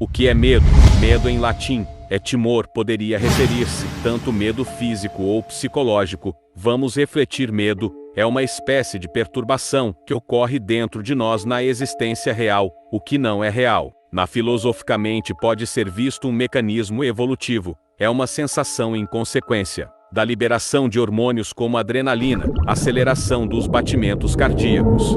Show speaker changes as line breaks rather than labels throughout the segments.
O que é medo? Medo em latim é timor, poderia referir-se tanto medo físico ou psicológico. Vamos refletir: medo é uma espécie de perturbação que ocorre dentro de nós na existência real, o que não é real. Filosoficamente pode ser visto um mecanismo evolutivo, é uma sensação em consequência da liberação de hormônios como adrenalina, aceleração dos batimentos cardíacos.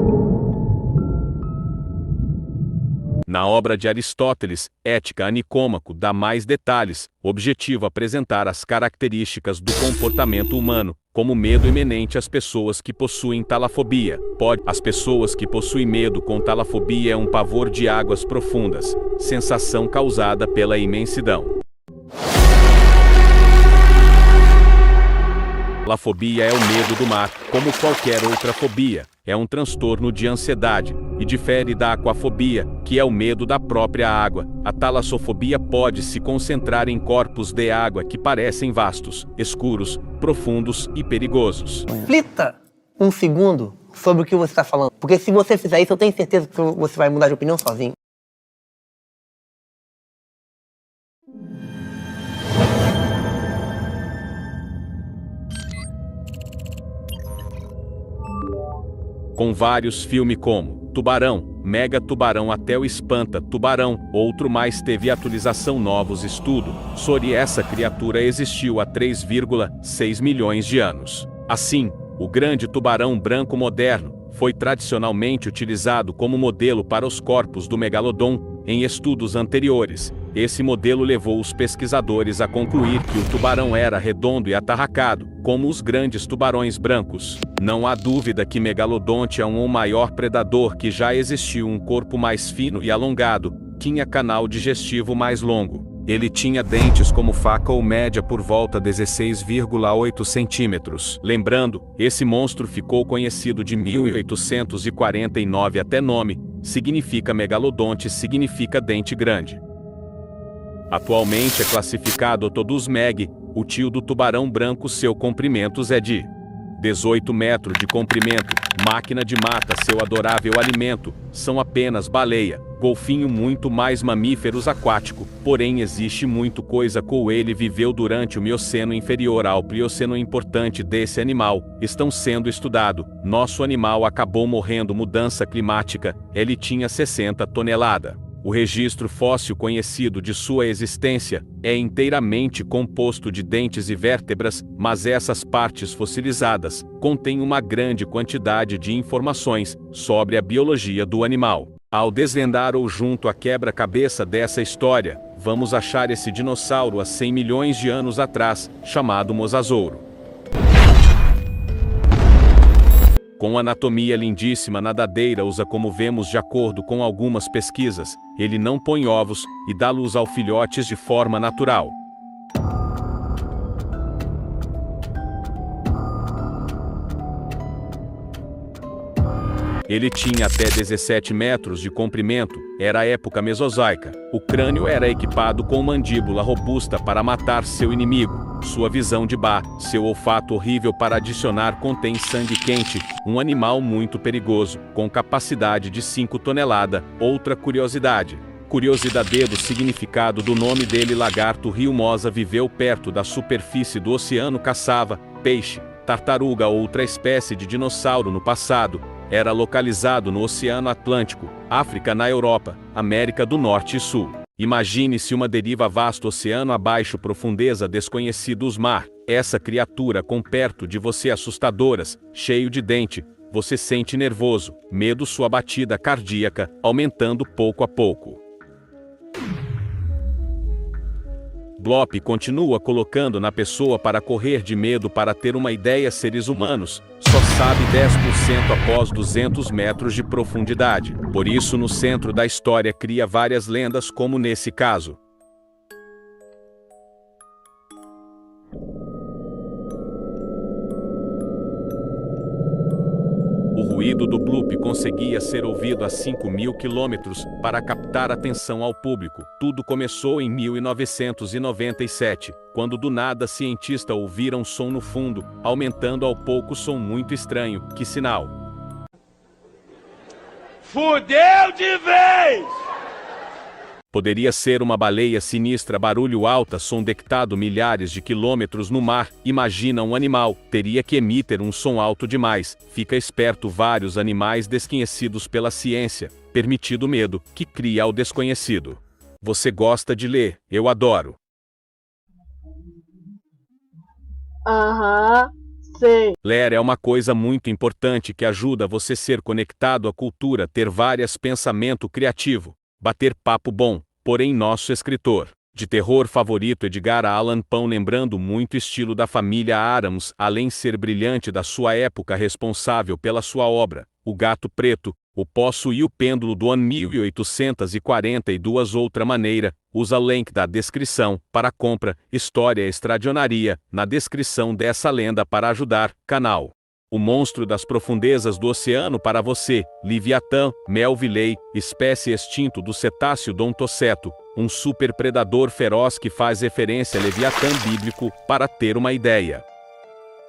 Na obra de Aristóteles, Ética a Nicômaco dá mais detalhes, objetivo apresentar as características do comportamento humano, como medo iminente às pessoas que possuem talafobia. As pessoas que possuem medo com talafobia é um pavor de águas profundas, sensação causada pela imensidão. Talafobia é o medo do mar, como qualquer outra fobia. É um transtorno de ansiedade, e difere da aquafobia, que é o medo da própria água. A talassofobia pode se concentrar em corpos de água que parecem vastos, escuros, profundos e perigosos.
Reflita um segundo sobre o que você está falando, porque se você fizer isso, eu tenho certeza que você vai mudar de opinião sozinho.
Com vários filmes como Tubarão, Mega Tubarão até o Espanta Tubarão, outro mais teve atualização novos estudo sobre essa criatura existiu há 3,6 milhões de anos. Assim, o grande tubarão branco moderno foi tradicionalmente utilizado como modelo para os corpos do megalodon em estudos anteriores. Esse modelo levou os pesquisadores a concluir que o tubarão era redondo e atarracado, como os grandes tubarões brancos. Não há dúvida que Megalodonte é o maior predador que já existiu. Um corpo mais fino e alongado, tinha canal digestivo mais longo. Ele tinha dentes como faca ou média por volta de 16,8 centímetros. Lembrando, esse monstro ficou conhecido de 1849 até nome, significa megalodonte, significa dente grande. Atualmente é classificado todos meg, o tio do tubarão branco. Seu comprimento é de 18 metros de comprimento, máquina de mata, seu adorável alimento, são apenas baleia, golfinho, muito mais mamíferos aquáticos, porém existe muito coisa com ele viveu durante o Mioceno inferior ao Plioceno. Importante desse animal, estão sendo estudado, nosso animal acabou morrendo, mudança climática, ele tinha 60 toneladas. O registro fóssil conhecido de sua existência é inteiramente composto de dentes e vértebras, mas essas partes fossilizadas contêm uma grande quantidade de informações sobre a biologia do animal. Ao desvendar ou junto à quebra-cabeça dessa história, vamos achar esse dinossauro há 100 milhões de anos atrás, chamado mosasauro. Com anatomia lindíssima, nadadeira, usa como vemos de acordo com algumas pesquisas, ele não põe ovos e dá luz aos filhotes de forma natural. Ele tinha até 17 metros de comprimento, era a época mesozoica. O crânio era equipado com mandíbula robusta para matar seu inimigo. Sua visão de bar, seu olfato horrível para adicionar contém sangue quente, um animal muito perigoso, com capacidade de 5 toneladas. Outra curiosidade. Curiosidade do significado do nome dele: lagarto rio Mosa, viveu perto da superfície do oceano, caçava peixe, tartaruga. Outra espécie de dinossauro no passado era localizado no Oceano Atlântico, África, na Europa, América do Norte e Sul. Imagine-se uma deriva, vasto oceano abaixo, profundeza desconhecidos mar. Essa criatura com perto de você, assustadoras, cheio de dente, você sente nervoso, medo, sua batida cardíaca aumentando pouco a pouco. Bloop continua colocando na pessoa para correr de medo. Para ter uma ideia, seres humanos só sabe 10% após 200 metros de profundidade. Por isso, no centro da história cria várias lendas, como nesse caso. O ruído do Bloop conseguia ser ouvido a 5.000 quilômetros para captar atenção ao público. Tudo começou em 1997, quando do nada cientistas ouviram som no fundo, aumentando ao pouco som muito estranho. Que sinal?
Fudeu de vez!
Poderia ser uma baleia sinistra, barulho alta, som detectado milhares de quilômetros no mar. Imagina um animal, teria que emitir um som alto demais. Fica esperto, vários animais desconhecidos pela ciência. Permitido medo, que cria ao desconhecido. Você gosta de ler, eu adoro.
Aham, sei.
Ler é uma coisa muito importante que ajuda você a ser conectado à cultura, ter vários pensamento criativo, bater papo bom. Porém, nosso escritor de terror favorito, Edgar Allan Poe, lembrando muito estilo da família Adams, além de ser brilhante da sua época, responsável pela sua obra O Gato Preto, O Poço e o Pêndulo do ano 1842. Outra maneira, usa link da descrição para compra, história extraordinária na descrição dessa lenda para ajudar canal. O monstro das profundezas do oceano para você, Leviatã, Melvillei, espécie extinto do cetáceo Dontoceto, um super predador feroz que faz referência a Leviatã bíblico, para ter uma ideia.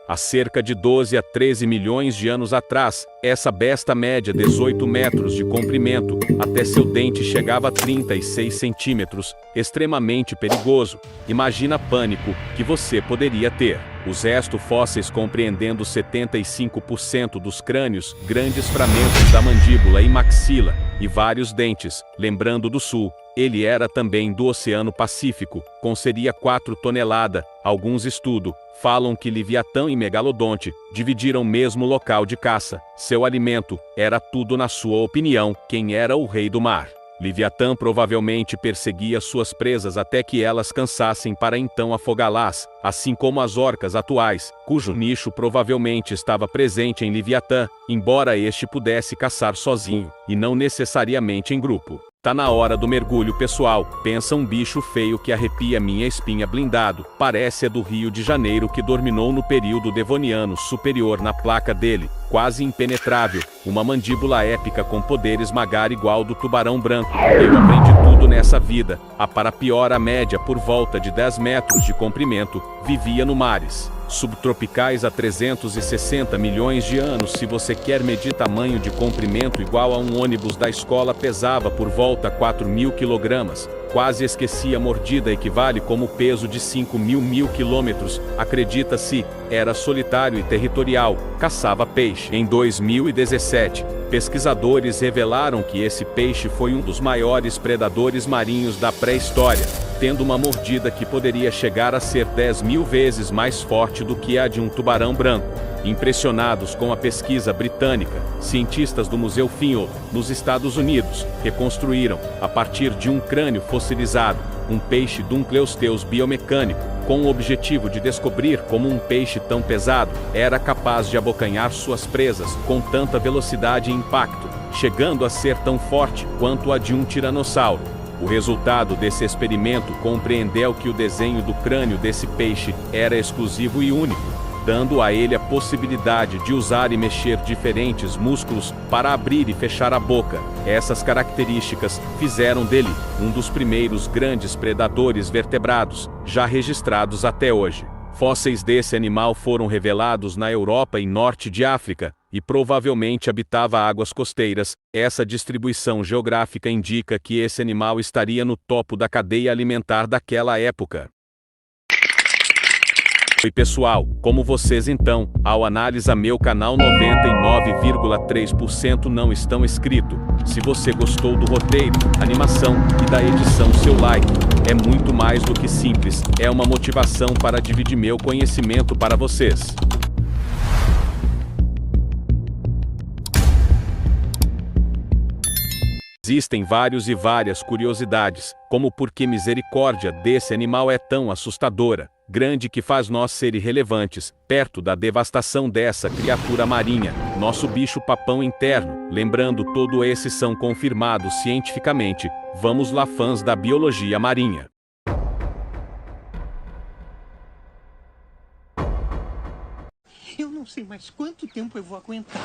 Há cerca de 12 a 13 milhões de anos atrás, essa besta média 18 metros de comprimento, até seu dente chegava a 36 centímetros, extremamente perigoso. Imagina pânico que você poderia ter. Os restos fósseis compreendendo 75% dos crânios, grandes fragmentos da mandíbula e maxila, e vários dentes. Lembrando do sul, ele era também do Oceano Pacífico, com seria 4 toneladas. Alguns estudos falam que Leviatã e Megalodonte dividiram o mesmo local de caça. Seu alimento era tudo, na sua opinião, quem era o rei do mar. Leviatã provavelmente perseguia suas presas até que elas cansassem para então afogá-las, assim como as orcas atuais, cujo nicho provavelmente estava presente em Leviatã, embora este pudesse caçar sozinho, e não necessariamente em grupo. Tá na hora do mergulho, pessoal. Pensa um bicho feio que arrepia minha espinha, blindado. Parece é do Rio de Janeiro, que dominou no período Devoniano superior. Na placa dele, quase impenetrável, uma mandíbula épica com poder esmagar igual do tubarão branco. Eu aprendi tudo nessa vida. A para pior, a média por volta de 10 metros de comprimento, vivia no mares subtropicais há 360 milhões de anos. Se você quer medir tamanho de comprimento igual a um ônibus da escola, pesava por volta 4.000 quilogramas. Quase esqueci, a mordida equivale como o peso de 5.000 quilômetros. Acredita-se, era solitário e territorial, caçava peixe. Em 2017, pesquisadores revelaram que esse peixe foi um dos maiores predadores marinhos da pré-história, tendo uma mordida que poderia chegar a ser 10.000 vezes mais forte do que a de um tubarão branco. Impressionados com a pesquisa britânica, cientistas do Museu Finley, nos Estados Unidos, reconstruíram, a partir de um crânio fossilizado, um peixe de um Cleusteus biomecânico, com o objetivo de descobrir como um peixe tão pesado era capaz de abocanhar suas presas com tanta velocidade e impacto, chegando a ser tão forte quanto a de um tiranossauro. O resultado desse experimento compreendeu que o desenho do crânio desse peixe era exclusivo e único, dando a ele a possibilidade de usar e mexer diferentes músculos para abrir e fechar a boca. Essas características fizeram dele um dos primeiros grandes predadores vertebrados já registrados até hoje. Fósseis desse animal foram revelados na Europa e norte de África, e provavelmente habitava águas costeiras. Essa distribuição geográfica indica que esse animal estaria no topo da cadeia alimentar daquela época. Oi pessoal, como vocês então? Ao analisar meu canal, 99,3% não estão inscritos. Se você gostou do roteiro, animação e da edição, seu like é muito mais do que simples, é uma motivação para dividir meu conhecimento para vocês. Existem várias curiosidades, como por que misericórdia desse animal é tão assustadora, grande, que faz nós ser irrelevantes, perto da devastação dessa criatura marinha, nosso bicho papão interno. Lembrando, todos esses são confirmados cientificamente. Vamos lá, fãs da biologia marinha.
Eu não sei mais quanto tempo eu vou aguentar.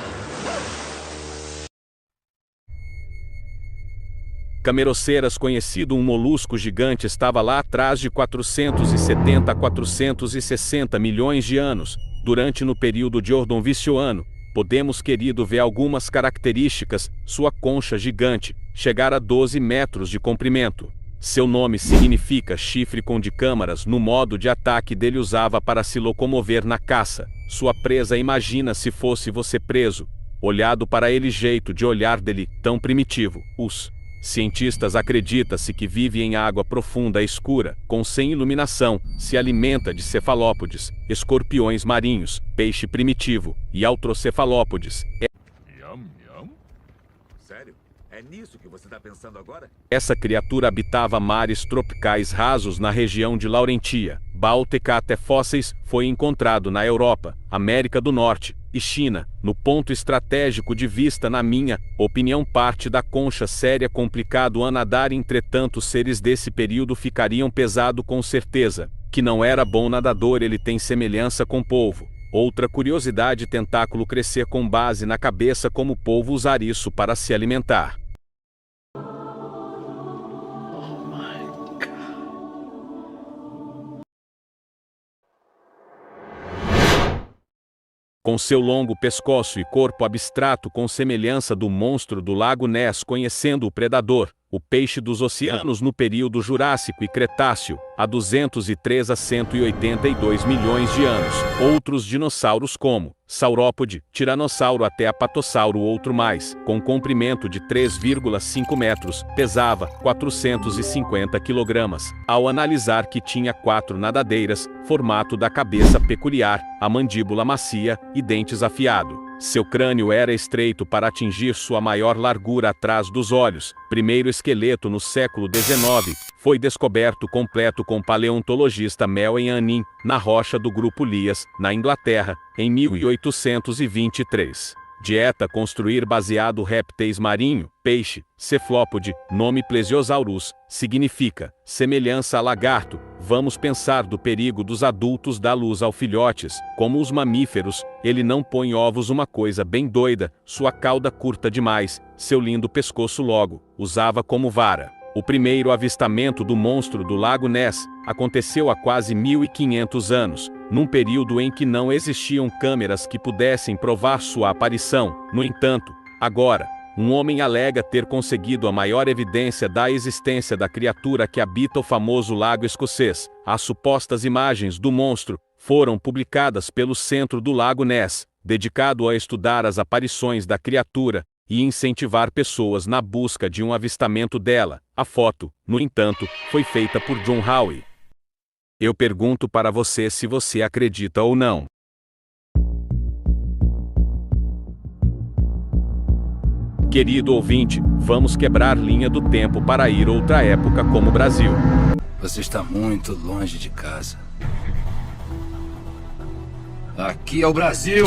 Cameroceras, conhecido um molusco gigante, estava lá atrás de 470 a 460 milhões de anos, durante no período de Ordoviciano. Podemos, querido, ver algumas características. Sua concha gigante, chegar a 12 metros de comprimento. Seu nome significa chifre com de câmaras no modo de ataque dele usava para se locomover na caça. Sua presa imagina se fosse você preso. Olhado para ele jeito de olhar dele, tão primitivo. Os cientistas acreditam-se que vive em água profunda escura, sem iluminação, se alimenta de cefalópodes, escorpiões marinhos, peixe primitivo e autrocefalópodes.
Sério? É nisso que você está pensando agora?
Essa criatura habitava mares tropicais rasos na região de Laurentia. Báltica até fósseis foi encontrado na Europa, América do Norte e China. No ponto estratégico de vista, na minha opinião, parte da concha séria complicado a nadar. Entretanto, seres desse período ficariam pesado com certeza. Que não era bom nadador, ele tem semelhança com polvo. Outra curiosidade, tentáculo crescer com base na cabeça como polvo, usar isso para se alimentar. Com seu longo pescoço e corpo abstrato com semelhança do monstro do lago Ness, conhecendo o predador, o peixe dos oceanos no período Jurássico e Cretáceo, há 203 a 182 milhões de anos. Outros dinossauros como saurópode, tiranossauro até apatossauro, outro mais, com comprimento de 3,5 metros, pesava 450 kg. Ao analisar que tinha 4 nadadeiras, formato da cabeça peculiar, a mandíbula macia e dentes afiados. Seu crânio era estreito para atingir sua maior largura atrás dos olhos. Primeiro esqueleto no século XIX, foi descoberto completo com paleontologista Melvin Annin, na rocha do Grupo Lias, na Inglaterra, em 1823. Dieta: construir baseado répteis marinho, peixe, cefalópode, nome Plesiosaurus, significa semelhança a lagarto. Vamos pensar do perigo dos adultos dar luz ao filhotes, como os mamíferos, ele não põe ovos, uma coisa bem doida, sua cauda curta demais, seu lindo pescoço logo, usava como vara. O primeiro avistamento do monstro do lago Ness aconteceu há quase 1500 anos, num período em que não existiam câmeras que pudessem provar sua aparição. No entanto, agora, um homem alega ter conseguido a maior evidência da existência da criatura que habita o famoso lago escocês. As supostas imagens do monstro foram publicadas pelo Centro do Lago Ness, dedicado a estudar as aparições da criatura e incentivar pessoas na busca de um avistamento dela. A foto, no entanto, foi feita por John Howe. Eu pergunto para você se você acredita ou não. Querido ouvinte, vamos quebrar linha do tempo para ir outra época como o Brasil.
Você está muito longe de casa. Aqui é o Brasil!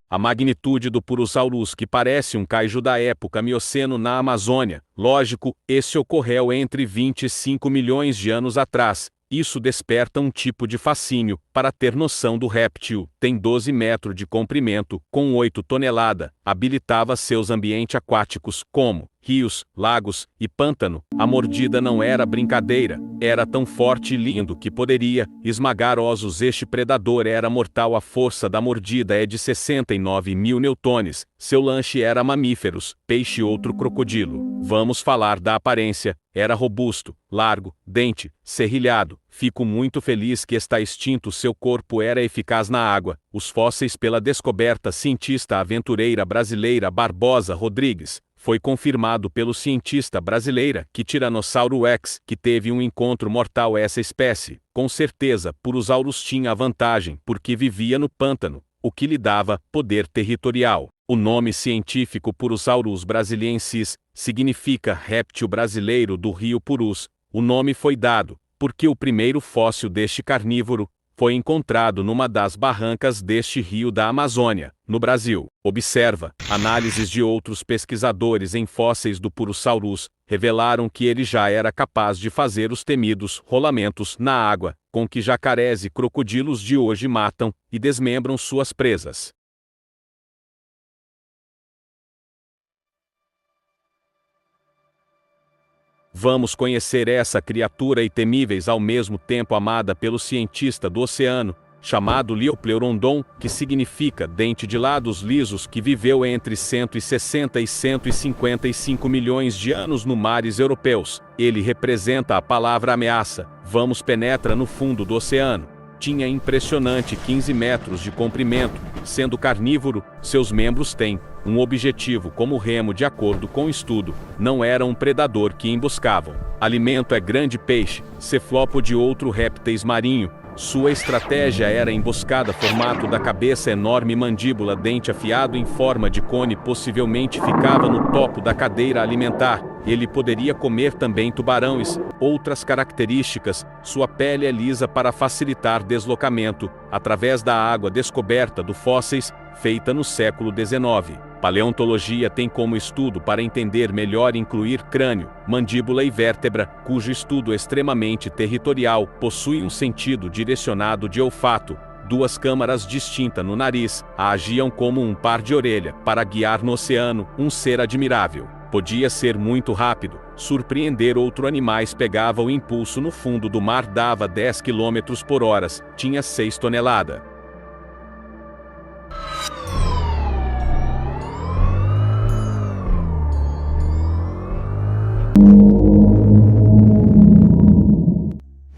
A magnitude do Purosaurus, que parece um kaiju da época Mioceno na Amazônia. Lógico, esse ocorreu entre 25 milhões de anos atrás. Isso desperta um tipo de fascínio. Para ter noção do réptil, tem 12 metros de comprimento, com 8 toneladas, habilitava seus ambientes aquáticos, como rios, lagos e pântano. A mordida não era brincadeira, era tão forte e lindo que poderia esmagar ossos. Este predador era mortal, a força da mordida é de 69 mil newtons. Seu lanche era mamíferos, peixe, outro crocodilo. Vamos falar da aparência. Era robusto, largo, dente, serrilhado. Fico muito feliz que está extinto. Seu corpo era eficaz na água. Os fósseis pela descoberta cientista aventureira brasileira Barbosa Rodrigues. Foi confirmado pelo cientista brasileira que Tiranossauro Rex, que teve um encontro mortal essa espécie. Com certeza, Purosaurus tinha a vantagem, porque vivia no pântano, o que lhe dava poder territorial. O nome científico Purosaurus brasiliensis significa réptil brasileiro do rio Purus. O nome foi dado porque o primeiro fóssil deste carnívoro foi encontrado numa das barrancas deste rio da Amazônia, no Brasil. Observa, análises de outros pesquisadores em fósseis do Purosaurus revelaram que ele já era capaz de fazer os temidos rolamentos na água, com que jacarés e crocodilos de hoje matam e desmembram suas presas. Vamos conhecer essa criatura e temíveis ao mesmo tempo amada pelo cientista do oceano, chamado Liopleurodon, que significa dente de lados lisos, que viveu entre 160 e 155 milhões de anos nos mares europeus. Ele representa a palavra ameaça. Vamos penetra no fundo do oceano. Tinha impressionante 15 metros de comprimento. Sendo carnívoro, seus membros têm um objetivo como remo. De acordo com o estudo, não era um predador que emboscavam. Alimento é grande peixe, cefalópode de outro répteis marinho. Sua estratégia era emboscada. Formato da cabeça enorme, mandíbula, dente afiado em forma de cone, possivelmente ficava no topo da cadeira alimentar. Ele poderia comer também tubarões. Outras características: sua pele é lisa para facilitar deslocamento através da água, descoberta do fósseis feita no século XIX. Paleontologia tem como estudo para entender melhor incluir crânio, mandíbula e vértebra, cujo estudo extremamente territorial possui um sentido direcionado de olfato. Duas câmaras distintas no nariz agiam como um par de orelha para guiar no oceano. Um ser admirável. Podia ser muito rápido, surpreender outros animais. Pegava o impulso no fundo do mar, dava 10 km por hora, tinha 6 toneladas.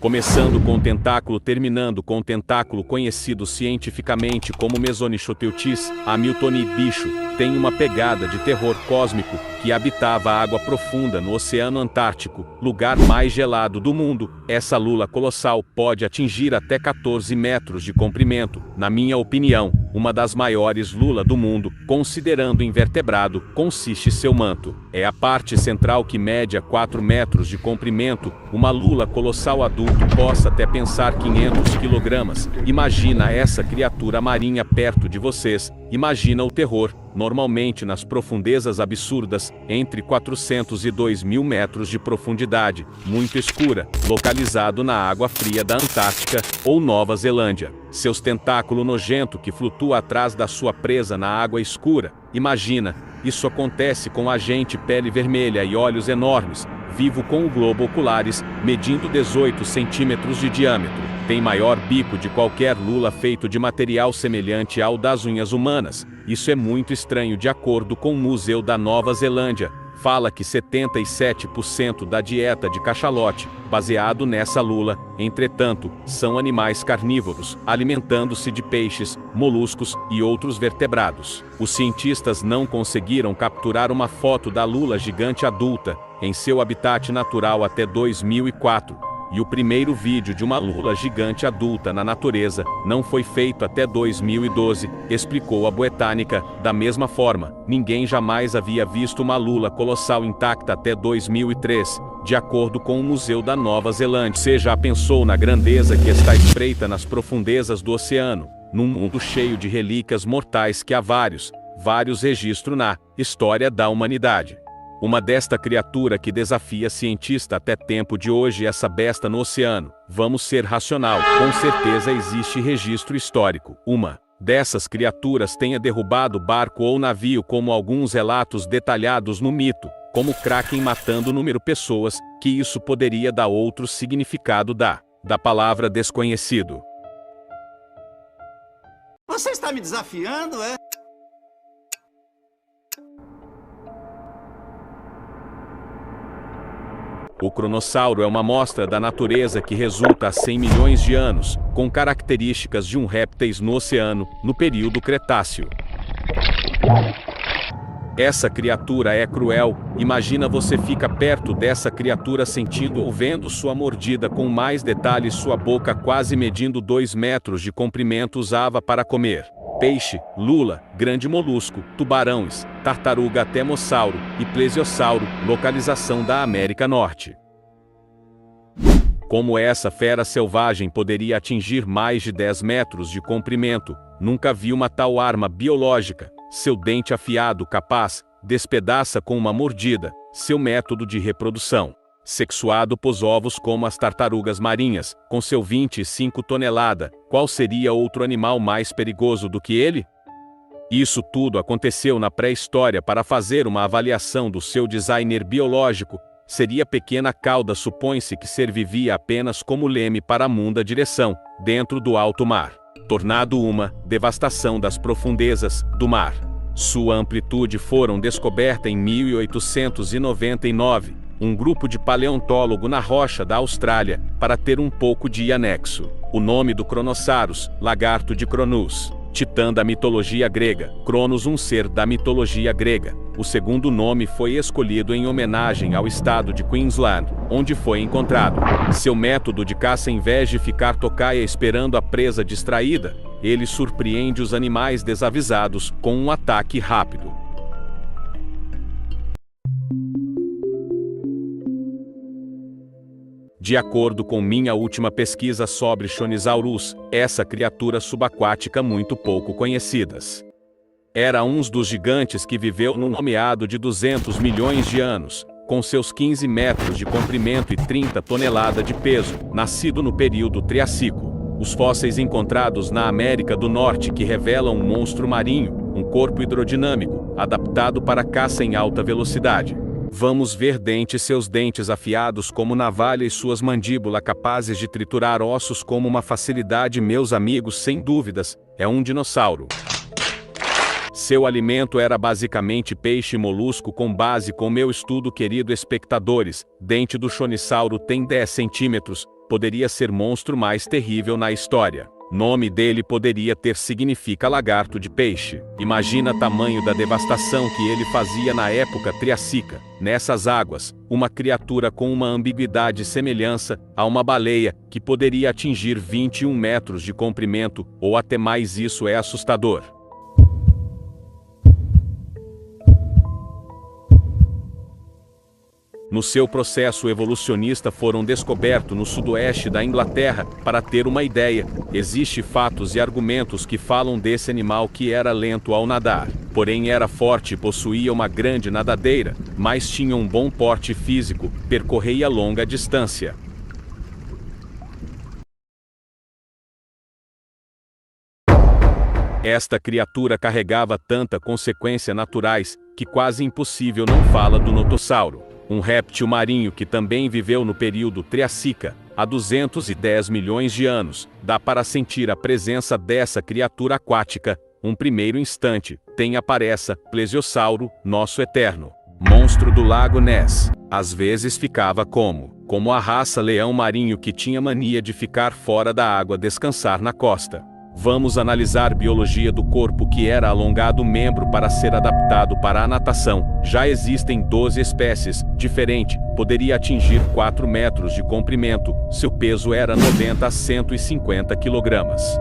Começando com o tentáculo, terminando com o tentáculo, conhecido cientificamente como Mesonichoteuthis hamiltoni. Bicho tem uma pegada de terror cósmico, que habitava a água profunda no Oceano Antártico, lugar mais gelado do mundo. Essa lula colossal pode atingir até 14 metros de comprimento. Na minha opinião, uma das maiores lulas do mundo, considerando invertebrado, consiste seu manto. É a parte central que mede a 4 metros de comprimento. Uma lula colossal adulto possa até pensar 500 kg. Imagina essa criatura marinha perto de vocês. Imagina o terror. Normalmente nas profundezas absurdas, entre 400 e 2.000 metros de profundidade, muito escura, localizado na água fria da Antártica ou Nova Zelândia. Seus tentáculos nojento que flutua atrás da sua presa na água escura. Imagina, isso acontece com a gente, pele vermelha e olhos enormes, vivo com o globo oculares, medindo 18 centímetros de diâmetro. Tem maior bico de qualquer lula, feito de material semelhante ao das unhas humanas. Isso é muito estranho. De acordo com o Museu da Nova Zelândia, fala que 77% da dieta de cachalote, baseado nessa lula. Entretanto, são animais carnívoros, alimentando-se de peixes, moluscos e outros vertebrados. Os cientistas não conseguiram capturar uma foto da lula gigante adulta em seu habitat natural até 2004. E o primeiro vídeo de uma lula gigante adulta na natureza não foi feito até 2012, explicou a Botânica. Da mesma forma, ninguém jamais havia visto uma lula colossal intacta até 2003, de acordo com o Museu da Nova Zelândia. Você já pensou na grandeza que está espreita nas profundezas do oceano, num mundo cheio de relíquias mortais que há vários registros na história da humanidade? Uma desta criatura que desafia cientista até tempo de hoje, essa besta no oceano. Vamos ser racional, com certeza existe registro histórico. Uma dessas criaturas tenha derrubado barco ou navio, como alguns relatos detalhados no mito, como Kraken matando número pessoas, que isso poderia dar outro significado da palavra desconhecido.
Você está me desafiando, é?
O cronossauro é uma amostra da natureza que resulta há 100 milhões de anos, com características de um répteis no oceano, no período Cretáceo. Essa criatura é cruel. Imagina você fica perto dessa criatura, sentindo ou vendo sua mordida com mais detalhes. Sua boca, quase medindo 2 metros de comprimento, usava para comer peixe, lula, grande molusco, tubarões, tartaruga até mossauro e plesiosauro, localização da América Norte. Como essa fera selvagem poderia atingir mais de 10 metros de comprimento? Nunca vi uma tal arma biológica. Seu dente afiado capaz despedaça com uma mordida. Seu método de reprodução sexuado pôs ovos como as tartarugas marinhas, com seu 25 toneladas. Qual seria outro animal mais perigoso do que ele? Isso tudo aconteceu na pré-história. Para fazer uma avaliação do seu designer biológico, seria pequena cauda. Supõe-se que serviria apenas como leme para a munda direção, dentro do alto mar. tornado uma devastação das profundezas do mar. Sua amplitude foram descoberta em 1899, um grupo de paleontólogo na rocha da Austrália, para ter um pouco de anexo. O nome do Cronosaurus, lagarto de Cronus, titã da mitologia grega, Cronos, um ser da mitologia grega. O segundo nome foi escolhido em homenagem ao estado de Queensland, onde foi encontrado. Seu método de caça, em vez de ficar tocaia esperando a presa distraída, ele surpreende os animais desavisados com um ataque rápido. De acordo com minha última pesquisa sobre Chonisaurus, essa criatura subaquática muito pouco conhecidas, era um dos gigantes que viveu num nomeado de 200 milhões de anos, com seus 15 metros de comprimento e 30 toneladas de peso, nascido no período Triássico. Os fósseis encontrados na América do Norte que revelam um monstro marinho, um corpo hidrodinâmico, adaptado para caça em alta velocidade. Vamos ver seus dentes afiados como navalha e suas mandíbulas capazes de triturar ossos com uma facilidade. Meus amigos, sem dúvidas, é um dinossauro. Seu alimento era basicamente peixe e molusco. Com base com meu estudo, querido espectadores, dente do chonissauro tem 10 centímetros, poderia ser monstro mais terrível na história. Nome dele poderia ter significa lagarto de peixe. Imagina tamanho da devastação que ele fazia na época triássica. Nessas águas, uma criatura com uma ambiguidade semelhança a uma baleia, que poderia atingir 21 metros de comprimento, ou até mais. Isso é assustador. No seu processo evolucionista foram descobertos no sudoeste da Inglaterra. Para ter uma ideia, existem fatos e argumentos que falam desse animal que era lento ao nadar, porém era forte e possuía uma grande nadadeira, mas tinha um bom porte físico, percorria longa distância. Esta criatura carregava tanta consequência naturais, que quase impossível não fala do notossauro. Um réptil marinho que também viveu no período Triássica, há 210 milhões de anos. Dá para sentir a presença dessa criatura aquática. Um primeiro instante, aparece plesiosauro, nosso eterno monstro do lago Ness. Às vezes ficava como a raça leão marinho que tinha mania de ficar fora da água, descansar na costa. Vamos analisar biologia do corpo, que era alongado membro para ser adaptado para a natação. Já existem 12 espécies diferentes, poderia atingir 4 metros de comprimento, seu peso era 90 a 150 quilogramas.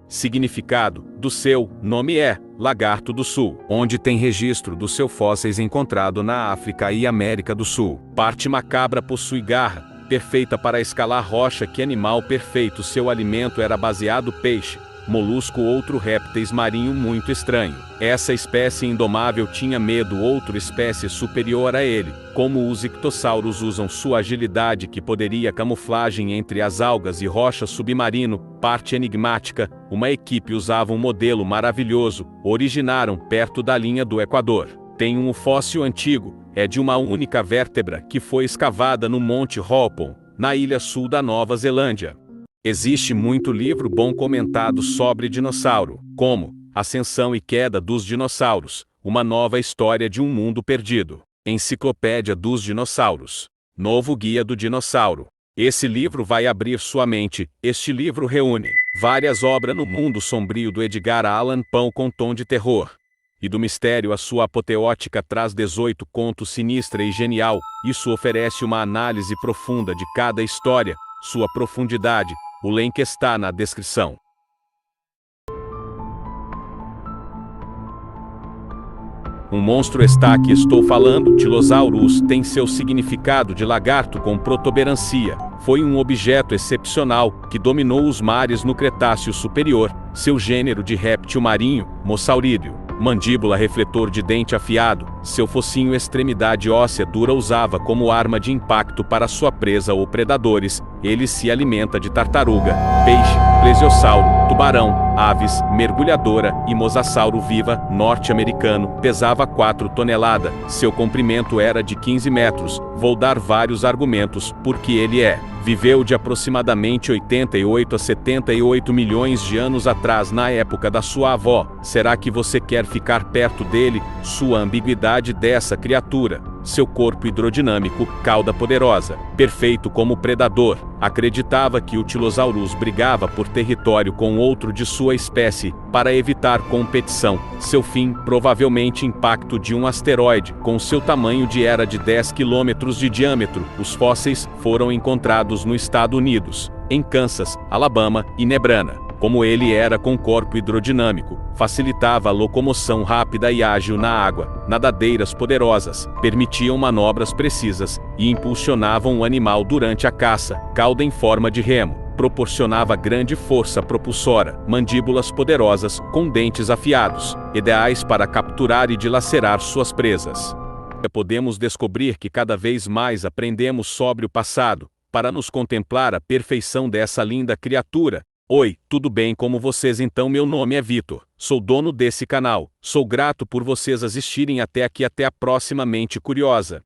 Significado do seu nome é lagarto do sul, onde tem registro dos seus fósseis encontrado na África e América do Sul. Parte macabra, possui garra perfeita para escalar rocha. Que animal perfeito! Seu alimento era baseado peixe, molusco, outro répteis marinho muito estranho. Essa espécie indomável tinha medo outra espécie superior a ele. Como os ictossauros usam sua agilidade, que poderia camuflagem entre as algas e rocha submarino. Parte enigmática, uma equipe usava um modelo maravilhoso, originaram perto da linha do Equador. Tem um fóssil antigo, é de uma única vértebra que foi escavada no Monte Hopon, na ilha sul da Nova Zelândia. Existe muito livro bom comentado sobre dinossauro, como Ascensão e Queda dos Dinossauros, uma nova história de um mundo perdido. Enciclopédia dos Dinossauros, Novo Guia do Dinossauro. Esse livro vai abrir sua mente. Este livro reúne várias obras no mundo sombrio do Edgar Allan Poe com tom de terror e do mistério. A sua apoteótica traz 18 contos sinistra e genial. Isso oferece uma análise profunda de cada história, sua profundidade. O link está na descrição. Um monstro está aqui, estou falando. Tilosaurus tem seu significado de lagarto com protuberancia. Foi um objeto excepcional que dominou os mares no Cretáceo Superior. Seu gênero de réptil marinho, Mossaurídeo. Mandíbula refletor de dente afiado, Seu focinho extremidade óssea dura usava como arma de impacto para sua presa ou predadores. Ele se alimenta de tartaruga, peixe, plesiosauro, tubarão, aves, mergulhadora e mosasauro viva, norte-americano, pesava 4 toneladas. Seu comprimento era de 15 metros. Vou dar vários argumentos porque ele viveu de aproximadamente 88 a 78 milhões de anos atrás na época da sua avó. Será que você quer ficar perto dele? Sua ambiguidade dessa criatura. Seu corpo hidrodinâmico, cauda poderosa, perfeito como predador. Acreditava que o Tilosaurus brigava por território com outro de sua espécie, para evitar competição. Seu fim, provavelmente impacto de um asteroide, com seu tamanho era de 10 quilômetros de diâmetro. Os fósseis foram encontrados nos Estados Unidos, em Kansas, Alabama e Nebraska. Como ele era com corpo hidrodinâmico, facilitava a locomoção rápida e ágil na água. Nadadeiras poderosas, permitiam manobras precisas e impulsionavam o animal durante a caça. Cauda em forma de remo, proporcionava grande força propulsora. Mandíbulas poderosas, com dentes afiados, ideais para capturar e dilacerar suas presas. Podemos descobrir que cada vez mais aprendemos sobre o passado, para nos contemplar a perfeição dessa linda criatura. Oi, tudo bem com vocês? Então meu nome é Vitor, sou dono desse canal. Sou grato por vocês assistirem até aqui. Até a próxima Mente Curiosa.